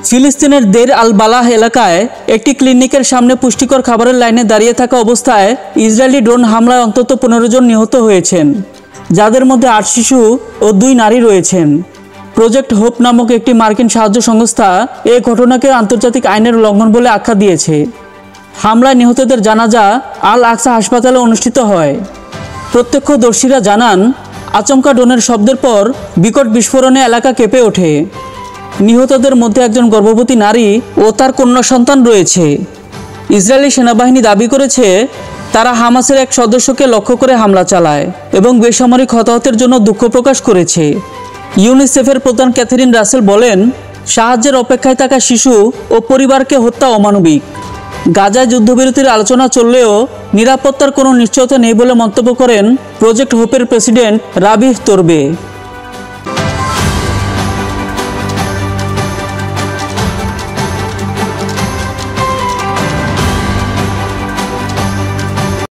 ফিলিস্তিনের দের আল বালাহ এলাকায় একটি ক্লিনিকের সামনে পুষ্টিকর খাবারের লাইনে দাঁড়িয়ে থাকা অবস্থায় ইসরায়েলি ড্রোন হামলায় অন্তত 15 জন নিহত হয়েছেন, যাদের মধ্যে 8 শিশু ও 2 নারী রয়েছেন। প্রজেক্ট হোপ নামক একটি মার্কিন সাহায্য সংস্থা এই ঘটনাকে আন্তর্জাতিক আইনের লঙ্ঘন বলে আখ্যা দিয়েছে। হামলায় নিহতদের জানাজা আল আকসা হাসপাতালে অনুষ্ঠিত হয়। প্রত্যক্ষদর্শীরা জানান, আচমকা ড্রোনের শব্দের পর বিকট বিস্ফোরণে এলাকা কেঁপে ওঠে। নিহতদের মধ্যে একজন গর্ভবতী নারী ও তার কন্যা সন্তান রয়েছে। ইসরায়েলি সেনাবাহিনী দাবি করেছে, তারা হামাসের এক সদস্যকে লক্ষ্য করে হামলা চালায় এবং বেসামরিক হতাহতের জন্য দুঃখ প্রকাশ করেছে। ইউনিসেফের প্রধান ক্যাথরিন রাসেল বলেন, সাহায্যের অপেক্ষায় থাকা শিশু ও পরিবারকে হত্যা অমানবিক। গাজায় যুদ্ধবিরতির আলোচনা চললেও নিরাপত্তার কোনো নিশ্চয়তা নেই বলে মন্তব্য করেন প্রজেক্ট হোপের প্রেসিডেন্ট রাবিহ তোরবে।